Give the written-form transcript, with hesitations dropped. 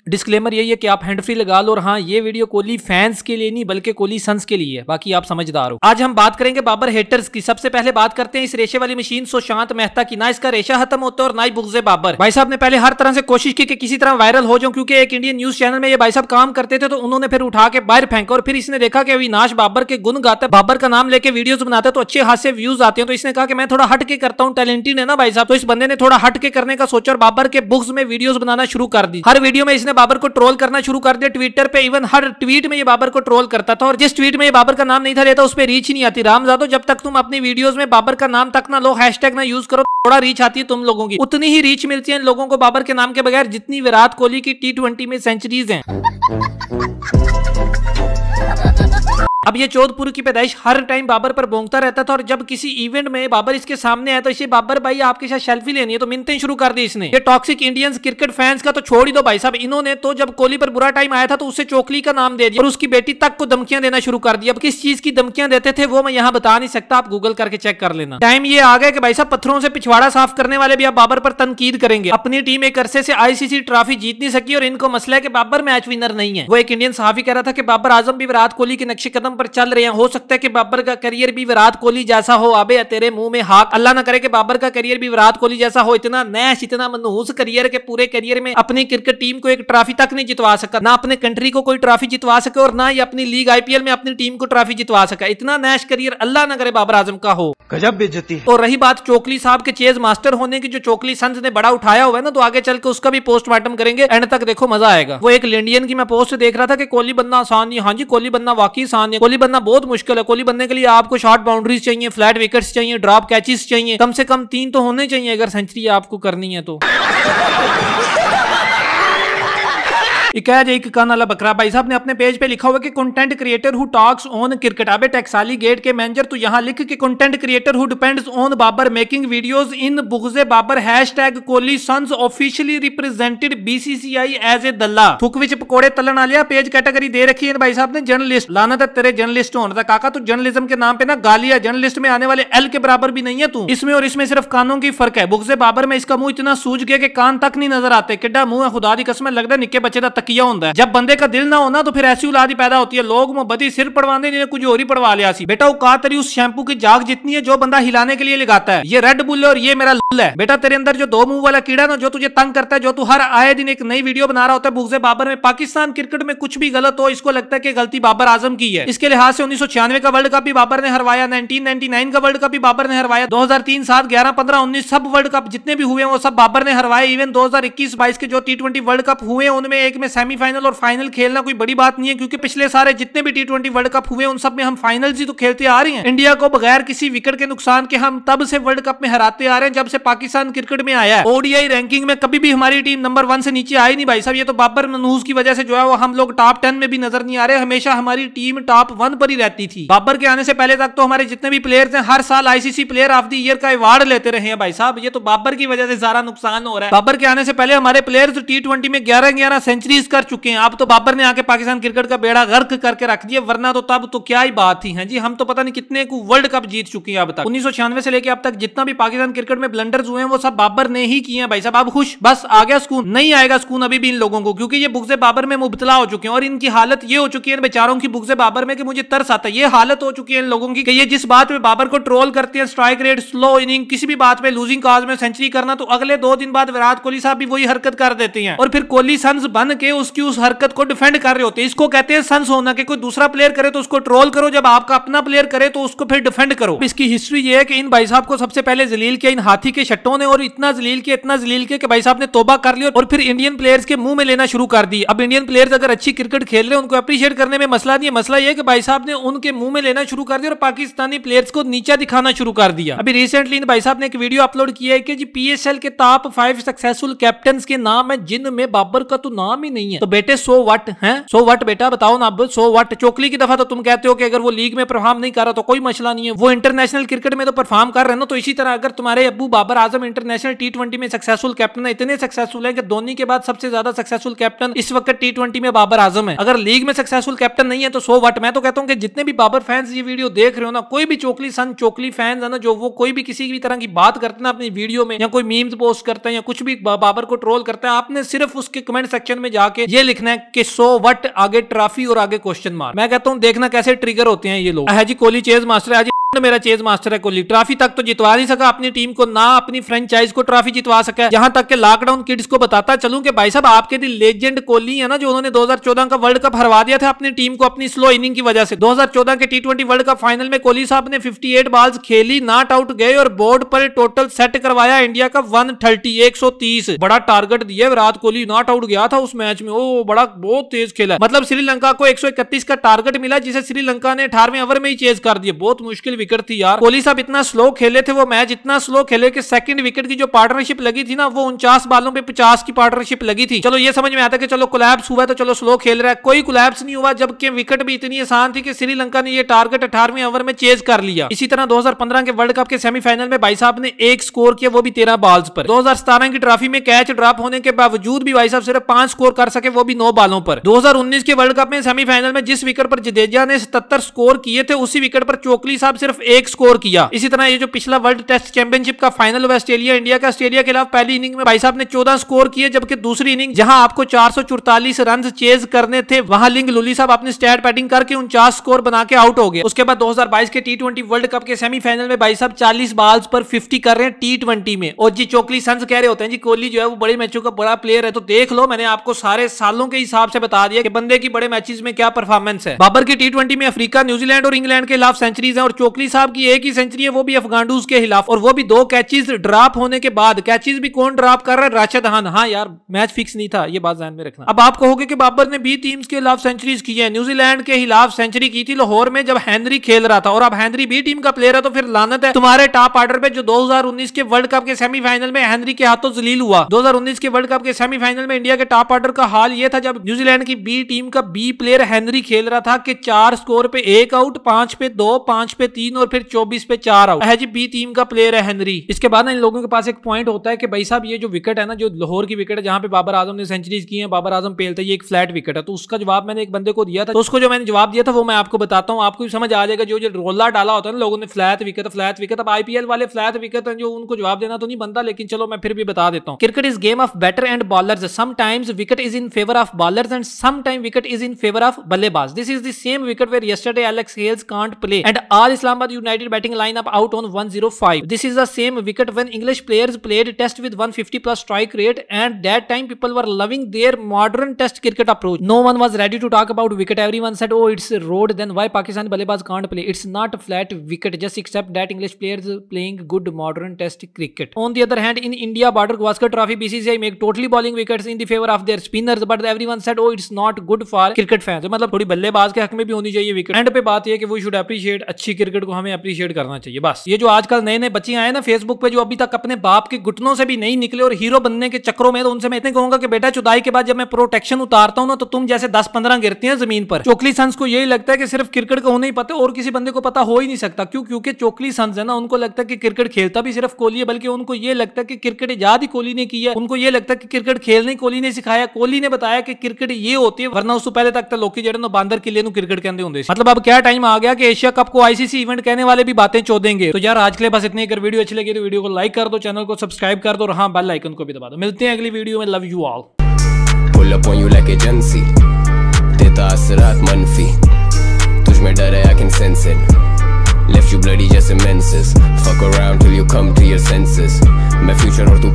Disclaimer यही है कि आप हैंड फ्री लगा लो। और हाँ, ये वीडियो कोहली फैंस के लिए नहीं बल्कि कोहली सन्स के लिए है, बाकी आप समझदार हो। आज हम बात करेंगे बाबर हेटर्स की। सबसे पहले बात करते हैं इस रेशे वाली मशीन सुशांत मेहता की। ना इसका रेशा खत्म होता है और ना ही बुग़्ज़े बाबर। भाई साहब ने पहले हर तरह से कोशिश की कि किसी तरह वायरल हो जाऊं, क्योंकि एक इंडियन न्यूज चैनल में ये भाई साहब काम करते थे, तो उन्होंने फिर उठा के बाहर फेंका। और फिर इसने देखा कि अविनाश बाबर के गुण गाता है, बाबर का नाम लेके वीडियोस बनाता है, तो अच्छे खासे व्यूज आते हैं। तो इसने कहा कि मैं थोड़ा हट के करता हूँ, टैलेंटेड है ना भाई साहब। तो इस बंदे ने थोड़ा हट के करने का सोचा और बाबर के बुग़्ज़ में वीडियोस बनाना शुरू कर दी। हर वीडियो में इसने बाबर को ट्रोल करना शुरू कर दिया ट्विटर पे। इवन हर ट्वीट में ये बाबर को ट्रोल करता था, और जिस ट्वीट में ये बाबर का नाम नहीं था लेता उस पर रीच नहीं आती। रामजादो, जब तक तुम अपनी वीडियोस में बाबर का नाम तक ना लो, हैशटैग ना यूज करो, थोड़ा रीच आती है तुम लोगों की। उतनी ही रीच मिलती है इन लोगों को बाबर के नाम के बगैर जितनी विराट कोहली की T20 में सेंचुरीज हैं। अब ये जोधपुर की पैदाइश हर टाइम बाबर पर भोंगता रहता था, और जब किसी इवेंट में बाबर इसके सामने आया तो इसे बाबर भाई आपके साथ सेल्फी लेनी है, तो मिन्नतें शुरू कर दी इसने। ये टॉक्सिक इंडियंस क्रिकेट फैंस का तो छोड़ ही दो भाई साहब, इन्होंने तो जब कोहली पर बुरा टाइम आया था तो उससे चोकली का नाम दे दिया और उसकी बेटी तक को धमकियां देना शुरू कर दी। अब किस चीज की धमकियां देते थे वो मैं यहाँ बता नहीं सकता, आप गूगल करके चेक कर लेना। टाइम ये आ गया कि भाई साहब पत्थरों से पिछवाड़ा साफ करने वाले भी अब बाबर पर तनकीद करेंगे। अपनी टीम एक अरसे से ICC ट्रॉफी जीत नहीं सकी और इनको मसला है कि बाबर मैच विनर नहीं है। वो एक इंडियन सहाफी कह रहा था कि बाबर आजम भी विराट कोहली के नक्शे कदम पर चल रहे हैं, हो सकता है कि बाबर का करियर भी विराट कोहली जैसा हो। अबे तेरे मुंह में हाक, अल्लाह ना करे कि बाबर का करियर भी विराट कोहली जैसा हो। इतना नैश, इतना मनहूस करियर के पूरे करियर में अपनी क्रिकेट टीम को एक ट्रॉफी तक नहीं जितवा सका, ना अपने कंट्री को कोई ट्रॉफी जितवा सके और ना ही अपनी लीग IPL में अपनी टीम को ट्रॉफी जितवा सका। इतना नैश करियर अल्लाह ना करे बाबर आजम का हो। गजब बेइज्जती। और रही बात चोकली साहब के चेज मास्टर होने की, जो चोकली सन्स ने बड़ा उठाया हुआ है ना, तो आगे चल के उसका भी पोस्टमार्टम करेंगे, एंड तक देखो मजा आएगा। वो एक इंडियन की मैं पोस्ट देख रहा था कि कोहली बनना आसान नहीं। हाँ जी, कोहली बनना वाकई आसान है, कोहली बनना बहुत मुश्किल है। कोहली बनने के लिए आपको शॉर्ट बाउंड्रीज चाहिए, फ्लैट विकेट्स चाहिए, ड्रॉप कैचेस चाहिए, कम से कम 3 तो होने चाहिए अगर सेंचुरी आपको करनी है तो। एक कान वाला बकरा भाई साहब ने अपने पेज पे लिखा हुआ कि content creator who talks on cricket. अबे टैक्साली गेट के मैनेजर तू यहाँ लिख कि content creator who depends on Babar making videos in बुग़्ज़े Babar hashtag Kohli sons officially represented BCCI as a दल्ला। फुक विच पकोड़े तलन वालिया पेज कैटेगरी दे रखी है भाई साहब ने जर्नलिस्ट। लाना था तेरे जर्नलिस्ट होने था काका, तू जर्नलिज्म के नाम पे ना गालिया, जर्नलिस्ट में आने वाले L के बराबर भी नहीं है तू। इसमें और इसमें सिर्फ कानों की फर्क है। बुग़्ज़े बाबर में इसका मुंह इतना सूज गया कि कान तक नहीं नजर आते। किड्डा मुंह है खुदा दी कसम, लगता है निक्के बच्चे का तकिया होता है। जब बंदे का दिल ना होना तो फिर ऐसी औलाद ही पैदा होती है। लोग मोहब्बती सिर पड़वाते जिन्हें कुछ और ही पड़वा लिया सी। बेटा औकात तेरी उस शैम्पू की जाग जितनी है जो बंदा हिलाने के लिए लगाता है। ये रेड बुल है और ये मेरा लुल है। बेटा तेरे अंदर जो 2 मुंह वाला कीड़ा ना, जो तुझे तंग करता है, जो तू हर आए दिन एक नई वीडियो बना रहा होता है बुग़्ज़े बाबर में। पाकिस्तान क्रिकेट में कुछ भी गलत हो, इसको लगता है कि गलती बाबर आजम की है। इसके लिहाज से 1996 का वर्ल्ड कप भी बाबर ने हरवाया, 1999 का वर्ल्ड कप भी बाबर ने हरवाया, 2003, 7, 11, 15, 19 सब वर्ल्ड कप जितने भी हुए वो सब बाबर ने हरवाए। इवन 2021-22 के जो T20 वर्ल्ड कप हुए उनमें एक में सेमीफाइनल और फाइनल खेलना कोई बड़ी बात नहीं है, क्योंकि पिछले सारे जितने भी T20 वर्ल्ड कप हुए उन सब में हम फाइनल्स ही तो खेलते आ रहे हैं। इंडिया को बगैर किसी विकेट के नुकसान के हम तब से वर्ल्ड कप में हराते आ रहे हैं जब से पाकिस्तान क्रिकेट में आया है। ODI रैंकिंग में कभी भी हमारी टीम नंबर 1 से नीचे आई नहीं भाई साहब। ये तो बाबर मनहूस की वजह से जो है वो हम लोग टॉप 10 में भी नजर नहीं आ रहे। हमेशा हमारी टीम टॉप 1 पर ही रहती थी। बाबर के आने से पहले तक तो हमारे जितने भी प्लेयर्स हैं हर साल ICC player of the year का अवार्ड लेते रहे हैं भाई साहब। ये तो बाबर की वजह से सारा नुकसान हो रहा है। बाबर के आने से पहले हमारे प्लेयर्स T20 में 11-11 सेंचुरीज कर चुके हैं। अब तो बाबर ने आके पाकिस्तान क्रिकेट का बेड़ा गर्क करके रख दिया, वरना तो तब तो क्या ही बात थी है जी। हम तो पता नहीं कितने को वर्ल्ड कप जीत चुके हैं अब तक। 1996 से लेके अब तक जितना भी पाकिस्तान क्रिकेट में ब्लंडर्स हुए हैं वो सब बाबर ने ही किए हैं भाई साहब। अब खुश, बस आ गया सुकून। नहीं आएगा सुकून अभी भी इन लोगों को, क्योंकि ये बुग़्ज़े बाबर में मुब्तला हो चुके हैं और इनकी हालत ये हो चुकी है बेचारों की बुग़्ज़े बाबर में कि मुझे तरस आता है। ये हालत हो चुकी है इन लोगों की कि ये जिस बात पे बाबर को ट्रोल करते हैं, स्ट्राइक रेट, स्लो इनिंग, किसी भी बात पे लूजिंग कॉज में सेंचुरी करना, तो अगले 2 दिन बाद विराट कोहली साहब भी वही हरकत कर देते हैं और फिर कोहली सन्स बन के उसकी उस हरकत को डिफेंड कर रहे होते हैं। इसको कहते हैं सन्स होना कि कोई दूसरा प्लेयर करे तो उसको ट्रोल करो, जब आपका अपना प्लेयर करे तो उसको फिर डिफेंड करो। इसकी हिस्ट्री ये है कि इन भाई साहब को सबसे पहले जलील किया इन हाथी के शट्टों ने, और इतना जलील किया कि भाई साहब ने तौबा कर लिया और फिर इंडियन प्लेयर्स के मुंह में लेना शुरू कर दी। अब इंडियन प्लेयर्स अगर अच्छी क्रिकेट खेल रहे हैं उनको अप्रिशिएट करने में मसला नहीं है। मसला ये कि भाई साहब ने उनके मुंह में लेना शुरू कर दिया और पाकिस्तानी प्लेयर्स को नीचा दिखाना शुरू कर दिया। अभी रिसेंटली इन भाई साहब ने एक वीडियो अपलोड किया है कि जी PSL के टॉप 5 सक्सेसफुल कैप्टन के नाम है जिनमें बाबर का तो नाम ही नहीं है। तो बेटे सो व्हाट है, सो व्हाट बेटा बताओ ना। अब सो व्हाट, चोकली की दफा तो तुम कहते हो कि अगर वो लीग में परफॉर्म नहीं कर रहा तो कोई मसला नहीं है, वो इंटरनेशनल क्रिकेट में तो परफॉर्म कर रहे हैं ना। तो इसी तरह अगर तुम्हारे अब्बू बाबर आजम इंटरनेशनल T20 में सक्सेसफुल कैप्टन है, इतने सक्सेसफुल है कि धोनी के बाद सबसे ज्यादा सक्सेसफुल कैप्टन इस वक्त T20 में बाबर आजम है। अगर लीग में सक्सेसफुल कैप्टन नहीं है तो सो व्हाट। मैं तो कहता हूं कि जितने भी बाबर फैंस ये वीडियो देख रहे हो ना, कोई भी चोकली सन चोकली फैंस है ना, जो वो कोई भी किसी भी तरह की बात करते हैं अपनी वीडियो में, या कोई मीम्स पोस्ट करते हैं या कुछ भी बाबर को ट्रोल करते हैं, आपने सिर्फ उसके कमेंट सेक्शन में जाके ये लिखना है कि सो व्हाट, आगे ट्रॉफी और आगे क्वेश्चन मार्क। मैं कहता हूँ देखना कैसे ट्रिगर होते हैं ये लोग। है जी कोहली चेज मास्टर है, मेरा चेज मास्टर है कोहली। ट्रॉफी तक तो जितवा नहीं सका अपनी टीम को, ना अपनी फ्रेंचाइज को ट्रॉफी जितवा सका। यहां तक के लॉकडाउन किड्स को बताता चलूं कि भाई साहब आपके दिल लेजेंड कोहली है ना, जो उन्होंने 2014 का वर्ल्ड कप हरवा दिया था अपनी टीम को अपनी स्लो इनिंग की वजह से। 2014 के T20 वर्ल्ड कप फाइनल में कोहली साहब ने 58 बॉल्स खेली, नॉट आउट गए और बोर्ड पर टोटल सेट करवाया इंडिया का 130 बड़ा टारगेट दिया। विराट कोहली नॉट आउट गया था उस मैच में, ओ बड़ा बहुत तेज खेला। मतलब श्रीलंका को 131 का टारगेट मिला, जिसे श्रीलंका ने 18वें ओवर में ही चेज कर दिया। बहुत मुश्किल विकेट थी यार। कोहली साहब इतना स्लो खेले थे वो मैच, इतना स्लो खेले कि सेकंड विकेट की जो पार्टनरशिप लगी थी ना, वो 49 बालों पे 50 की पार्टनरशिप लगी थी। चलो ये समझ में आता कि चलो कोलैप्स हुआ तो चलो स्लो खेल रहा है, कोई कोलैप्स नहीं हुआ, जबकि विकेट भी इतनी आसान थी कि श्रीलंका ने ये टारगेट 18वें ओवर में चेज कर लिया। इसी तरह 2015 के वर्ल्ड कप के सेमीफाइनल में भाई साहब ने एक स्कोर किया, वो भी 13 बॉल्स पर। 2017 की ट्रॉफी में कैच ड्रॉप होने के बावजूद भी भाई साहब सिर्फ 5 स्कोर कर सके, वो भी 9 बालों पर। 2019 के वर्ल्ड कप में सेमीफाइनल में जिस विकेट पर जडेजा ने 77 स्कोर किए थे, उसी विकेट पर कोहली साहब सिर्फ 1 स्कोर किया। इसी तरह ये जो पिछला वर्ल्ड टेस्ट चैंपियनशिप का फाइनल हुआ ऑस्ट्रेलिया इंडिया का, ऑस्ट्रेलिया के खिलाफ पहली इनिंग में भाई साहब ने 14 स्कोर किए, जबकि दूसरी इनिंग जहां आपको 444 रन चेज करने थे, वहां लिंग लुली साहब अपनी स्टैट बैटिंग करके 49 स्कोर बना के आउट हो गए। उसके बाद 2022 के T20 वर्ल्ड कप के सेमीफाइनल में भाई साहब 40 बॉल्स पर 50 कर रहे हैं T20 में। और जी कोहली सन्स कह रहे होते हैं जी कोहली जो है वो बड़े मैचों का बड़ा प्लेयर है, तो देख लो मैंने आपको सारे सालों के हिसाब से बता दिया कि बंदे की बड़े मैचेस में क्या परफॉर्मेंस है। बाबर की T20 में अफ्रीका, न्यूजीलैंड और इंग्लैंड के खिलाफ सेंचुरीज है, और कोहली साहब की एक ही सेंचुरी है, वो भी अफगांडूज के खिलाफ, और वो भी 2 कैचेस ड्रॉप होने के बाद। कैचेस भी कौन ड्रॉप कर रहा है? राशिद खान। हाँ यार मैच फिक्स नहीं था, ये बात ध्यान में रखना। अब आप कहोगे कि बाबर ने 20 टीम्स के खिलाफ सेंचुरीज की है। न्यूजीलैंड के खिलाफ सेंचुरी की थी लाहौर में जब हेनरी खेल रहा था, और अब हेनरी बी टीम का प्लेयर है, तो फिर लानत है तुम्हारे टॉप ऑर्डर पे जो 2019 के वर्ल्ड कप के सेमीफाइनल में हेनरी के हाथों जलील हुआ। 2019 के वर्ल्ड कप के सेमीफाइनल में इंडिया के टॉप ऑर्डर का हाल यह था जब न्यूजीलैंड की बी टीम का बी प्लेयर हेनरी खेल रहा था कि 4 स्कोर पे 1 आउट, 5 पे 2, 5 पे 3 और फिर 24 पे 4 आउट है जी, बी टीम का प्लेयर है हेनरी। इसके बाद ना इन लोगों के पास एक पॉइंट होता है कि भाई साहब ये जो विकेट है ना, जो लाहौर की विकेट है जहां पे बाबर आजम ने सेंचुरीज की है, बाबर आजम पेलते, ये एक फ्लैट विकेट है। तो उसका जवाब मैंने एक बंदे को दिया था, तो उसको जो मैंने जवाब दिया था वो मैं आपको बताता हूं, आपको भी समझ आ जाएगा। जो रोला डाला होता है ना लोगों ने, फ्लैट विकेट फ्लैट विकेट, अब IPL वाले फ्लैट विकेट हैं जो उनको जवाब देना तो नहीं बनता, लेकिन चलो मैं फिर भी बता देता हूं। Cricket is game of batter and bowlers, sometimes wicket is in favour of bowlers and sometime wicket is in favour of बल्लेबाज। This is the same wicket where yesterday Alex Hales can't play and all Islamabad united batting lineup out on 105. This is the same wicket when English players played test with 150 plus strike rate, and that time people were loving their modern test cricket approach. No one was ready to talk about wicket. Everyone said, oh, it's a road, then why Pakistan ballebaz can't play? It's not a flat wicket, just accept that English players playing good modern test cricket. On the other hand, in India border Gavaskar Trophy, BCCI make totally bowling wickets in the favor of their spinners, but everyone said, oh, it's not good for cricket fans. मतलब थोड़ी बल्लेबाज के हक में भी होनी चाहिए wicket. And पे बात ये कि वो शुड अप्रिशिएट, अच्छी क्रिकेट को हमें अप्रिशिएट करना चाहिए बस। ये जो आजकल नए नए बच्चे आए ना फेसबुक पे, जो अभी तक अपने बाप के घुटनों से भी नहीं निकले और हीरो बनने के चक्रों में, तो उनसे मैं इतने कहूंगा कि बेटा चुदाई के बाद जब मैं प्रोटेक्शन उतारता हूं ना, तो तुम जैसे 10-15 गिरती हैं जमीन पर। चोकली सन्स को यही लगता है कि सिर्फ क्रिकेट को होना ही पता और किसी बंदे को पता हो ही नहीं सकता। क्यों? क्योंकि चोकली सन्स है ना, उनको लगता है कि क्रिकेट खेलता भी सिर्फ कोहली है, बल्कि उनको ये लगता है कि क्रिकेट इजाद ही कोहली ने की है। उनको ये लगता है कि क्रिकेट खेलने ही कोहली ने सिखाया, कोहली ने बताया कि क्रिकेट ये होती है, वरना उससे पहले तक तो लोग जेड़े बांदर किले क्रिकेट कहते होंगे। मतलब अब क्या टाइम आ गया कि एशिया कप को ICC इवेंट कहने वाले भी बातें चोदेंगे। तो यार आज के लिए बस इतने। अगर वीडियो अच्छी लगी तो वीडियो को लाइक कर दो, चैनल को सब्सक्राइब कर दो और हाँ बेल आइकन को भी दबा दो। मिलते हैं अगली वीडियो में। Love you all. Pull up on you like agency, देता असरात मनफी, तुझ में डर है I can sense it, left you bloody just immenses, fuck around till you come to your senses, मैं फ्यूचर और तू